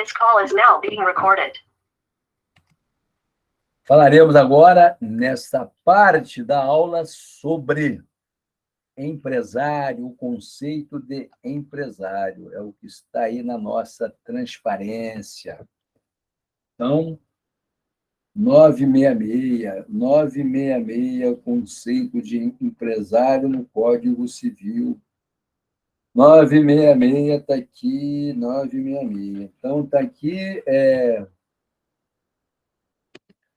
This call is now being recorded. Falaremos agora, nesta parte da aula, sobre empresário, o conceito de empresário. É o que está aí na nossa transparência. Então, 966, conceito de empresário no Código Civil. 966 está aqui, 966. Então, está aqui.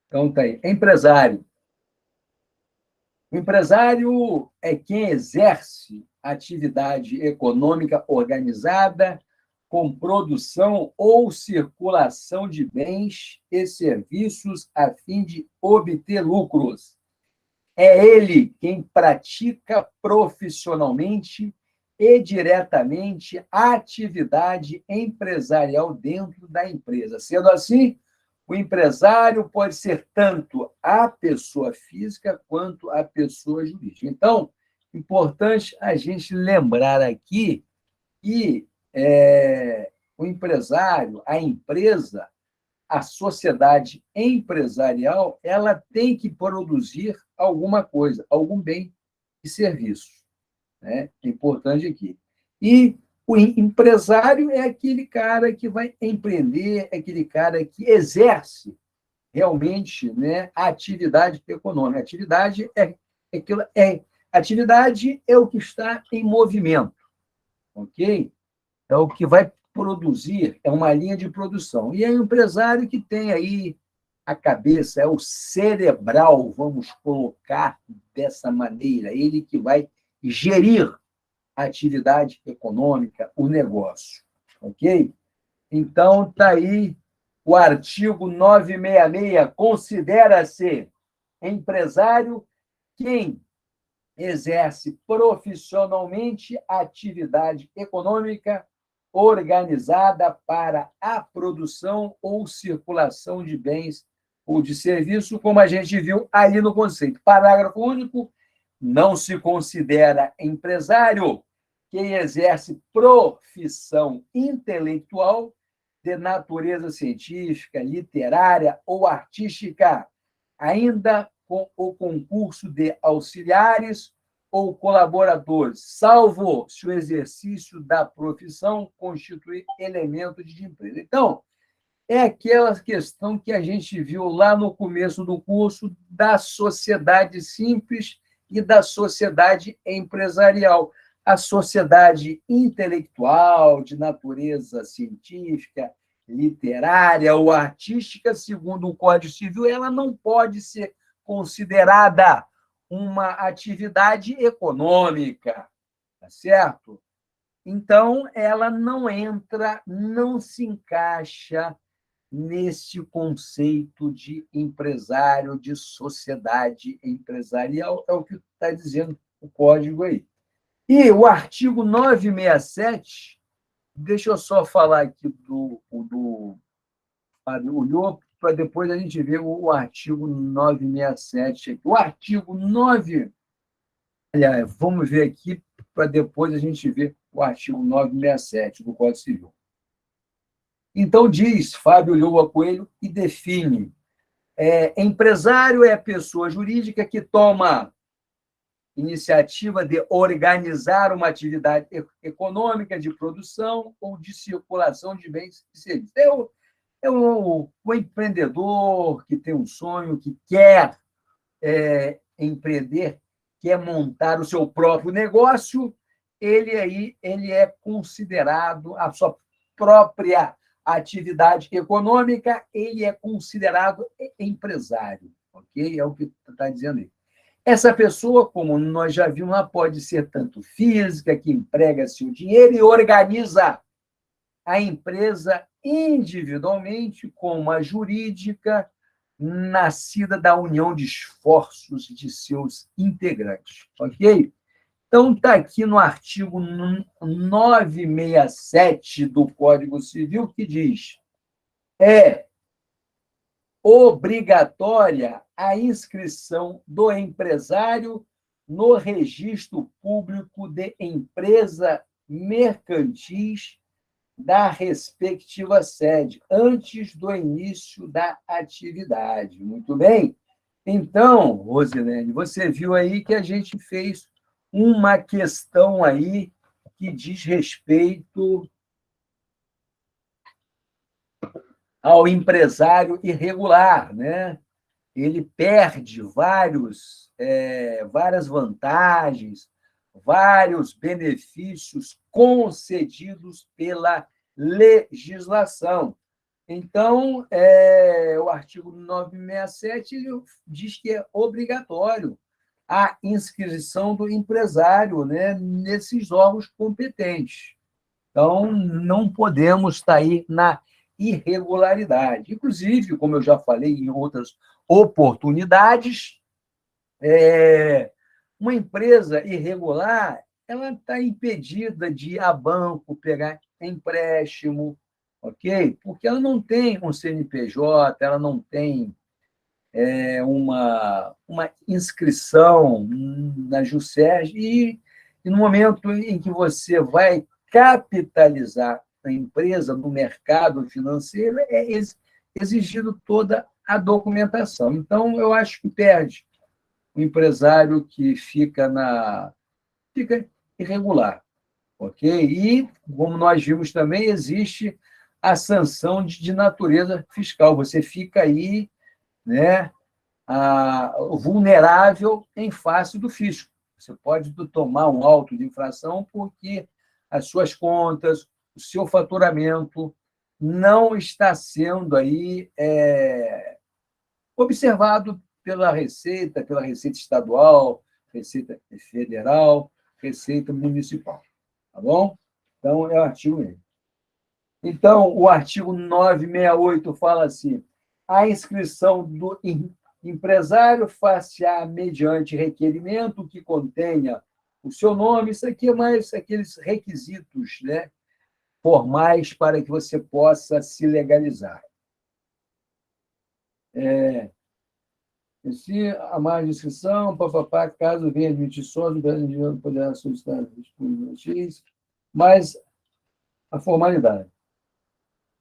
Então, está aí. Empresário. O empresário é quem exerce atividade econômica organizada com produção ou circulação de bens e serviços a fim de obter lucros. É ele quem pratica profissionalmente e diretamente a atividade empresarial dentro da empresa. Sendo assim, o empresário pode ser tanto a pessoa física quanto a pessoa jurídica. Então, importante a gente lembrar aqui que o empresário, a empresa, a sociedade empresarial, ela tem que produzir alguma coisa, algum bem e serviço. Né? É importante aqui. E o empresário é aquele cara que vai empreender, é aquele cara que exerce realmente, né, a atividade econômica. Atividade é o que está em movimento, ok? É o que vai produzir, é uma linha de produção. E é o empresário que tem aí a cabeça, é o cerebral, vamos colocar dessa maneira, ele que vai gerir a atividade econômica, o negócio, ok? Então, está aí o artigo 966, considera-se empresário quem exerce profissionalmente a atividade econômica organizada para a produção ou circulação de bens ou de serviço, como a gente viu ali no conceito. Parágrafo único, não se considera empresário quem exerce profissão intelectual de natureza científica, literária ou artística, ainda com o concurso de auxiliares ou colaboradores, salvo se o exercício da profissão constituir elemento de empresa. Então, é aquela questão que a gente viu lá no começo do curso da sociedade simples e da sociedade empresarial. A sociedade intelectual, de natureza científica, literária ou artística, segundo o Código Civil, ela não pode ser considerada uma atividade econômica, tá certo? Então, ela não entra, não se encaixa nesse conceito de empresário, de sociedade empresarial, é o que está dizendo o código aí. E o artigo 967, deixa eu só falar aqui do Fábio Ulloa, para depois a gente ver o artigo 967 aqui. O artigo 9... Aliás, vamos ver aqui, para depois a gente ver o artigo 967 do Código Civil. Então, diz Fábio Ulloa Coelho e define: empresário é a pessoa jurídica que toma iniciativa de organizar uma atividade econômica de produção ou de circulação de bens e serviços. O empreendedor que tem um sonho, que quer empreender, quer montar o seu próprio negócio, ele é considerado a sua própria atividade econômica, ele é considerado empresário, ok? É o que está dizendo aí. Essa pessoa, como nós já vimos, ela pode ser tanto física, que emprega seu dinheiro e organiza a empresa individualmente, como a jurídica, nascida da união de esforços de seus integrantes, ok? Então, está aqui no artigo 967 do Código Civil, que diz: é obrigatória a inscrição do empresário no registro público de empresa mercantis da respectiva sede, antes do início da atividade. Muito bem? Então, Rosilene, você viu aí que a gente fez uma questão aí que diz respeito ao empresário irregular, né? Ele perde várias vantagens, vários benefícios concedidos pela legislação. Então, o artigo 967 ele diz que é obrigatório a inscrição do empresário, né, nesses órgãos competentes. Então, não podemos estar aí na irregularidade. Inclusive, como eu já falei em outras oportunidades, uma empresa irregular ela está impedida de ir a banco pegar empréstimo, ok? Porque ela não tem um CNPJ, ela não tem uma inscrição na JUSERJ, e no momento em que você vai capitalizar a empresa no mercado financeiro, é exigido toda a documentação. Então, eu acho que perde o empresário que fica irregular, ok? E, como nós vimos também, existe a sanção de natureza fiscal. Você fica aí, né, vulnerável em face do fisco. Você pode tomar um auto de infração porque as suas contas, o seu faturamento não está sendo aí observado pela Receita Estadual, Receita Federal, Receita Municipal. Tá bom? Então, é o artigo mesmo. Então, o artigo 968 fala assim: a inscrição do empresário far-se-á mediante requerimento que contenha o seu nome. Isso aqui é mais aqueles requisitos, né, formais para que você possa se legalizar. Se a mais de inscrição, papapá, caso venha admitir só, o brasileiro poderá solicitar X, mas a formalidade.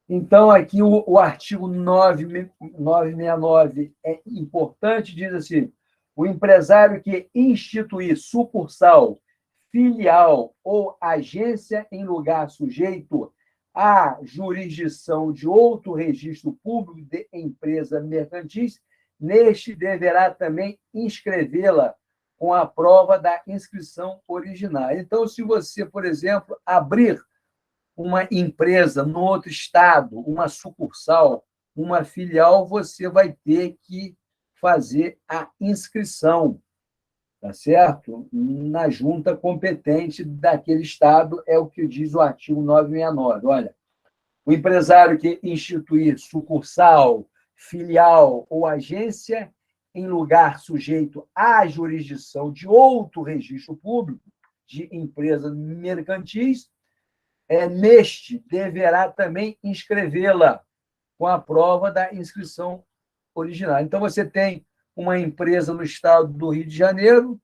Então, aqui o artigo 969 é importante, diz assim: o empresário que instituir sucursal, filial ou agência em lugar sujeito à jurisdição de outro registro público de empresa mercantis, neste deverá também inscrevê-la com a prova da inscrição originária. Então, se você, por exemplo, abrir uma empresa no outro estado, uma sucursal, uma filial, você vai ter que fazer a inscrição, tá certo? Na junta competente daquele estado, é o que diz o artigo 969. Olha, o empresário que instituir sucursal, filial ou agência em lugar sujeito à jurisdição de outro registro público de empresas mercantis, neste deverá também inscrevê-la com a prova da inscrição original. Então, você tem uma empresa no estado do Rio de Janeiro,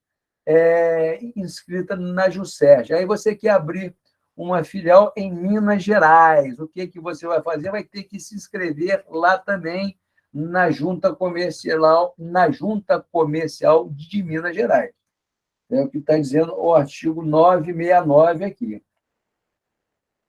inscrita na JUSERJ. Aí você quer abrir uma filial em Minas Gerais. O que você vai fazer? Vai ter que se inscrever lá também na Junta Comercial de Minas Gerais. É o que está dizendo o artigo 969 aqui.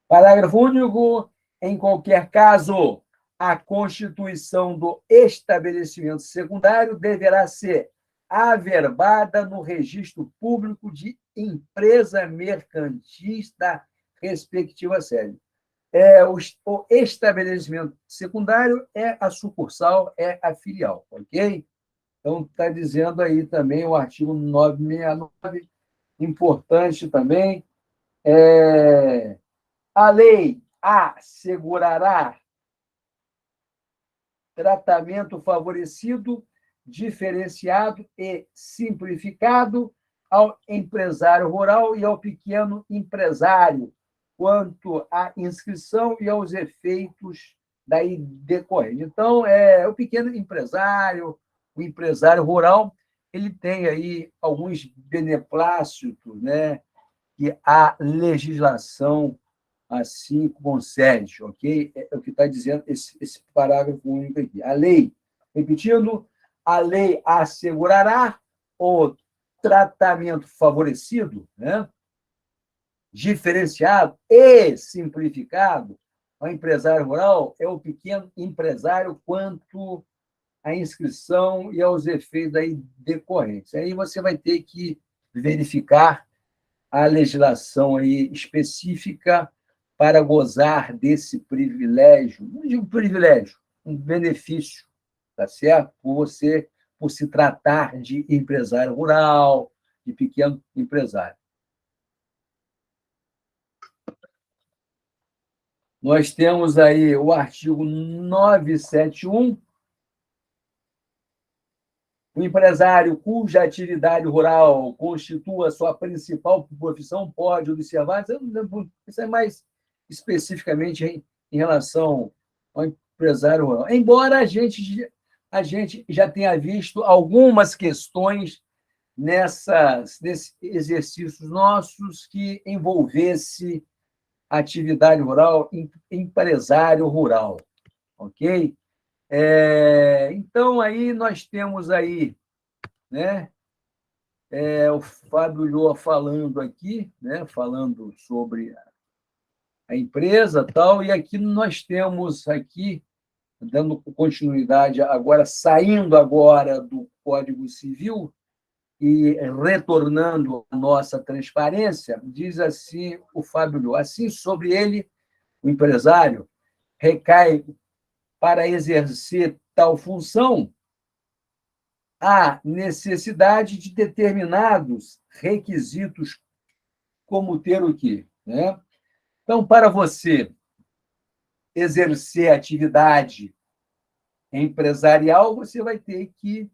Parágrafo único. Em qualquer caso, a constituição do estabelecimento secundário deverá ser averbada no registro público de empresa mercantil da respectiva sede. O estabelecimento secundário é a sucursal, é a filial, ok? Então, está dizendo aí também o artigo 969, importante também. A lei assegurará tratamento favorecido, diferenciado e simplificado ao empresário rural e ao pequeno empresário, quanto à inscrição e aos efeitos daí decorrentes. Então, o pequeno empresário, o empresário rural, ele tem aí alguns beneplácitos, né, que a legislação assim concede, ok? É o que está dizendo esse parágrafo único aqui. A lei, repetindo, a lei assegurará o tratamento favorecido, né? Diferenciado e simplificado ao empresário rural é o pequeno empresário quanto à inscrição e aos efeitos aí decorrentes. Aí você vai ter que verificar a legislação aí específica para gozar desse privilégio, não digo privilégio, um benefício, tá certo? Por se tratar de empresário rural, de pequeno empresário. Nós temos aí o artigo 971. O empresário cuja atividade rural constitua sua principal profissão pode observar, isso é mais especificamente em relação ao empresário rural. Embora a gente já tenha visto algumas questões nesses exercícios nossos que envolvesse atividade rural, empresário rural, ok? Então, aí nós temos aí, né, o Fábio Lhoa falando aqui, né, falando sobre a empresa tal, e aqui nós temos aqui, dando continuidade agora, saindo agora do Código Civil e retornando à nossa transparência, diz assim o Fábio Lhoa, assim sobre ele, o empresário, recai para exercer tal função a necessidade de determinados requisitos, como ter o quê? Né? Então, para você exercer atividade empresarial, você vai ter que,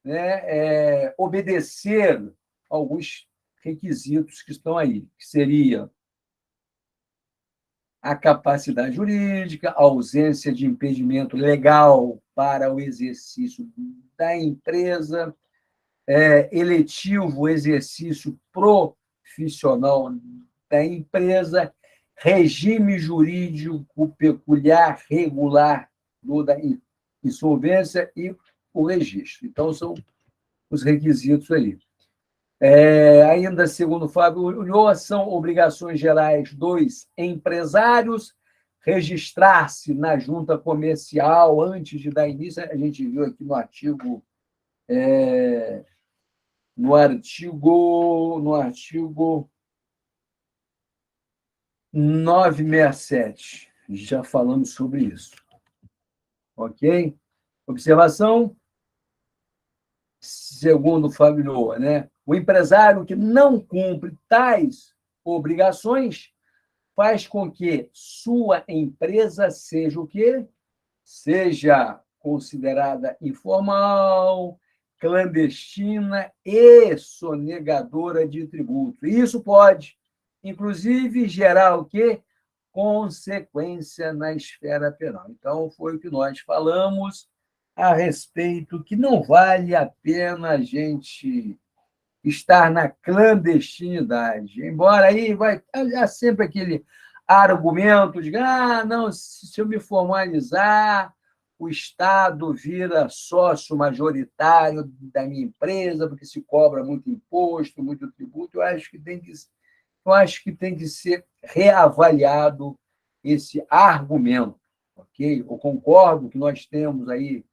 né, obedecer alguns requisitos que estão aí, que seria a capacidade jurídica, a ausência de impedimento legal para o exercício da empresa, eletivo exercício profissional da empresa, regime jurídico peculiar, regular da insolvência e o registro. Então, são os requisitos aí. Ainda segundo o Fábio Lhoa, são obrigações gerais dos empresários registrar-se na junta comercial antes de dar início. A gente viu aqui no artigo 967. Já falamos sobre isso. Ok? Observação? Segundo o Fábio Lhoa, né? O empresário que não cumpre tais obrigações faz com que sua empresa seja o quê? Seja considerada informal, clandestina e sonegadora de tributos. Isso pode, inclusive, gerar o quê? Consequência na esfera penal. Então, foi o que nós falamos a respeito que não vale a pena a gente estar na clandestinidade. Embora aí há sempre aquele argumento de não, se eu me formalizar, o Estado vira sócio majoritário da minha empresa, porque se cobra muito imposto, muito tributo. Eu acho que tem que ser reavaliado esse argumento, ok? Eu concordo que nós temos aí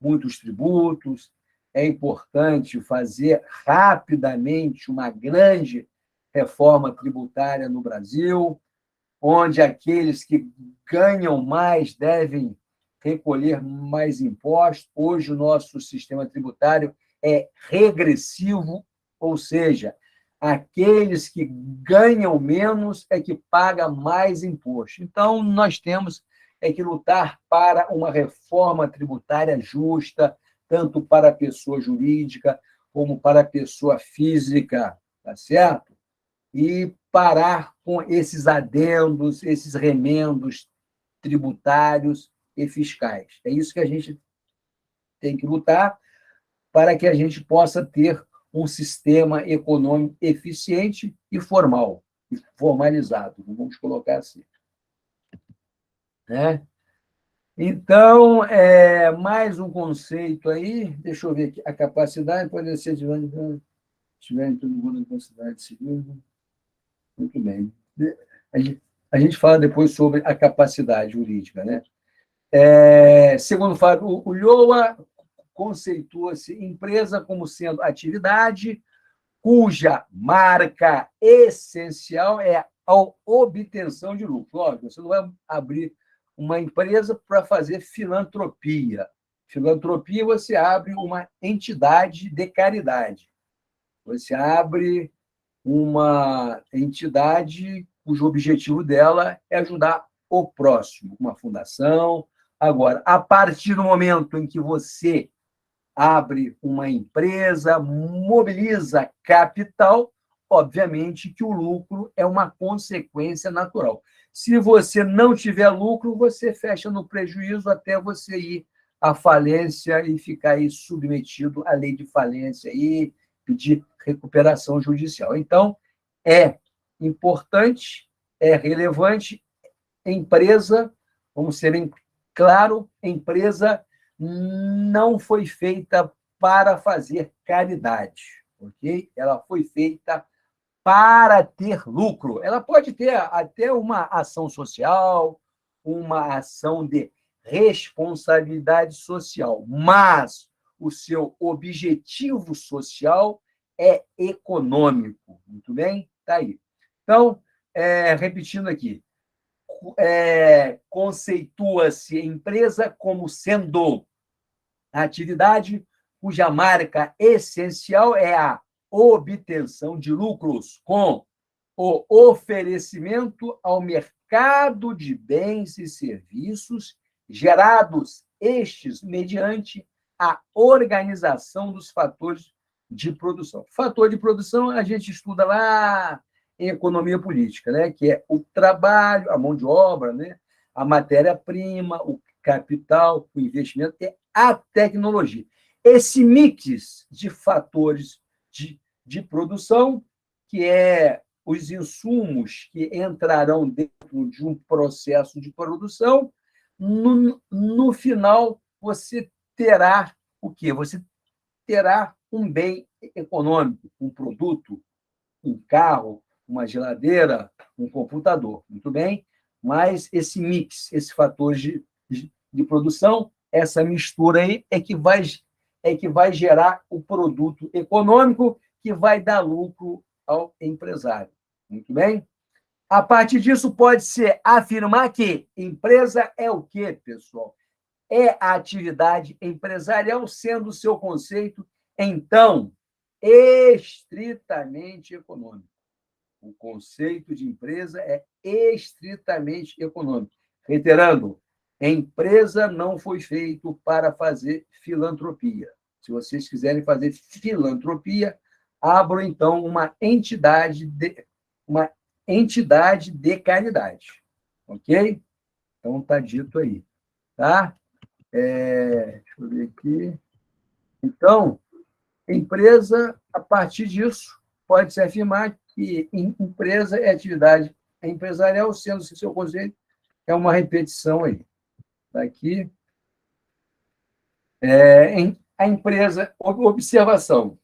muitos tributos, é importante fazer rapidamente uma grande reforma tributária no Brasil, onde aqueles que ganham mais devem recolher mais impostos. Hoje, o nosso sistema tributário é regressivo, ou seja, aqueles que ganham menos é que pagam mais imposto. Então, nós temos que lutar para uma reforma tributária justa, tanto para a pessoa jurídica como para a pessoa física, tá certo? E parar com esses adendos, esses remendos tributários e fiscais. É isso que a gente tem que lutar para que a gente possa ter um sistema econômico eficiente e formal, e formalizado, vamos colocar assim. né? Então, mais um conceito aí, deixa eu ver aqui, a capacidade pode ser de estiver em todo mundo em consideração civil. Muito bem. A gente fala depois sobre a capacidade jurídica, né? Segundo Fábio Ulloa, conceitua-se empresa como sendo atividade cuja marca essencial é a obtenção de lucro. Lógico, você não vai abrir uma empresa para fazer filantropia. Filantropia, você abre uma entidade de caridade. Você abre uma entidade cujo objetivo dela é ajudar o próximo, uma fundação. Agora, a partir do momento em que você abre uma empresa, mobiliza capital, obviamente que o lucro é uma consequência natural. Se você não tiver lucro, você fecha no prejuízo até você ir à falência e ficar aí submetido à lei de falência e pedir recuperação judicial. Então, é importante, é relevante, empresa, vamos ser bem claro, empresa não foi feita para fazer caridade, ok? Ela foi feita para ter lucro. Ela pode ter até uma ação social, uma ação de responsabilidade social, mas o seu objetivo social é econômico. Muito bem? Está aí. Então, repetindo aqui, conceitua-se empresa como sendo a atividade cuja marca essencial é a obtenção de lucros com o oferecimento ao mercado de bens e serviços gerados estes mediante a organização dos fatores de produção. Fator de produção a gente estuda lá em economia política, né? Que é o trabalho, a mão de obra, né? A matéria-prima, o capital, o investimento, é a tecnologia. Esse mix de fatores de produção, que é os insumos que entrarão dentro de um processo de produção, no final, você terá o quê? Você terá um bem econômico, um produto, um carro, uma geladeira, um computador. Muito bem? Mas esse mix, esse fator de produção, essa mistura aí é que vai gerar o produto econômico que vai dar lucro ao empresário. Muito bem? A partir disso, pode-se afirmar que empresa é o quê, pessoal? É a atividade empresarial, sendo o seu conceito, então, estritamente econômico. O conceito de empresa é estritamente econômico. Reiterando, empresa não foi feito para fazer filantropia. Se vocês quiserem fazer filantropia, abram, então, uma entidade de caridade. Ok? Então, está dito aí. Tá? Deixa eu ver aqui. Então, empresa, a partir disso, pode-se afirmar que empresa é atividade empresarial, sendo que seu conceito é uma repetição aí. Daqui. A empresa, observação,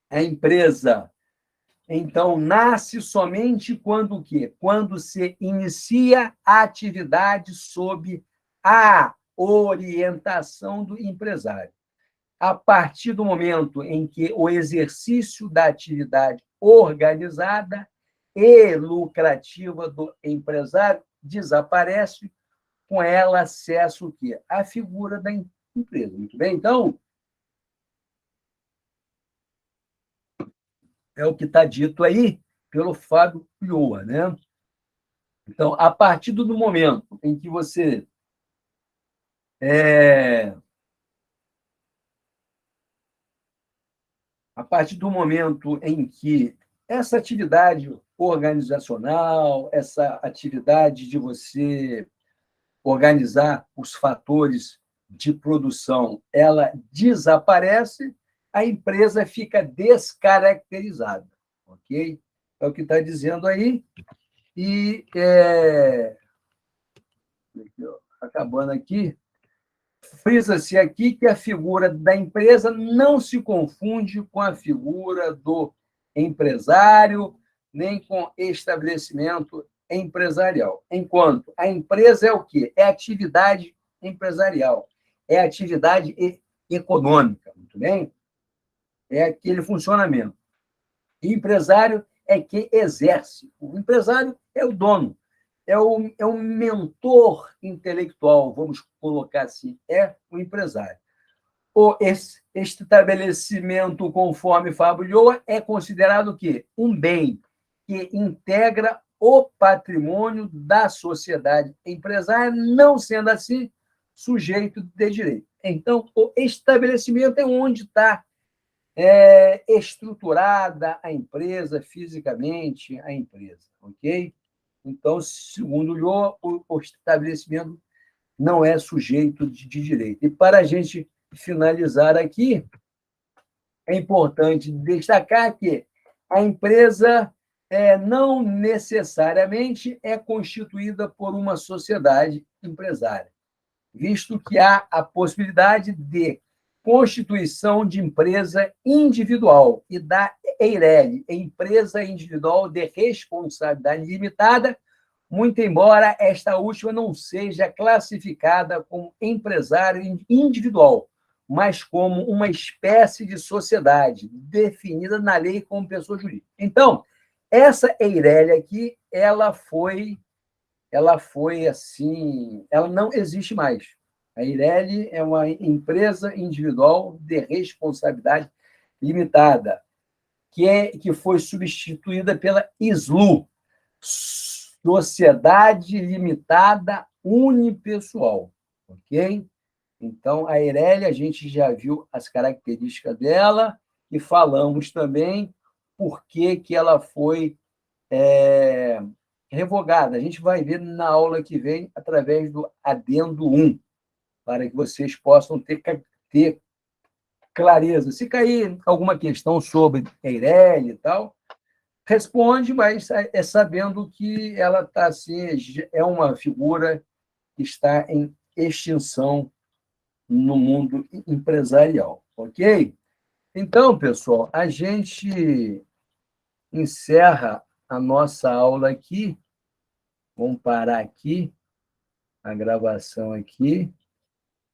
a empresa, então, nasce somente quando o quê? Quando se inicia a atividade sob a orientação do empresário. A partir do momento em que o exercício da atividade organizada e lucrativa do empresário desaparece, com ela acessa o quê? A figura da empresa. Muito bem? Então, é o que está dito aí pelo Fábio Ulloa, né? Então, a partir do momento em que você a partir do momento em que essa atividade organizacional, essa atividade de você organizar os fatores de produção, ela desaparece, a empresa fica descaracterizada, ok? É o que está dizendo aí. E Aqui, ó, acabando aqui, frisa-se aqui que a figura da empresa não se confunde com a figura do empresário, nem com estabelecimento empresarial. Enquanto a empresa é o quê? É atividade empresarial, é atividade econômica, muito bem? É aquele funcionamento. E empresário é quem exerce. O empresário é o dono, é o mentor intelectual, vamos colocar assim, é o empresário. O estabelecimento, conforme Fábio Lioa, é considerado o quê? Um bem que integra o patrimônio da sociedade empresária, não sendo assim sujeito de direito. Então, o estabelecimento é onde está estruturada a empresa, fisicamente a empresa, ok? Então, segundo o Lioa, o estabelecimento não é sujeito de direito. E para a gente finalizar aqui, é importante destacar que a empresa não necessariamente é constituída por uma sociedade empresária, visto que há a possibilidade de constituição de empresa individual e da EIRELI, empresa individual de responsabilidade limitada, muito embora esta última não seja classificada como empresário individual, mas como uma espécie de sociedade definida na lei como pessoa jurídica. Então, essa EIRELI aqui, ela foi assim, ela não existe mais. A EIRELI é uma empresa individual de responsabilidade limitada, que foi substituída pela SLU, Sociedade Limitada Unipessoal, ok? Então, a EIRELI, a gente já viu as características dela e falamos também por que ela foi revogada. A gente vai ver na aula que vem através do adendo 1, para que vocês possam ter clareza. Se cair alguma questão sobre EIRELI e tal, responde, mas é sabendo que ela está assim, é uma figura que está em extinção no mundo empresarial, ok? Então, pessoal, a gente encerra a nossa aula aqui. Vamos parar aqui a gravação aqui.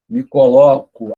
Me coloco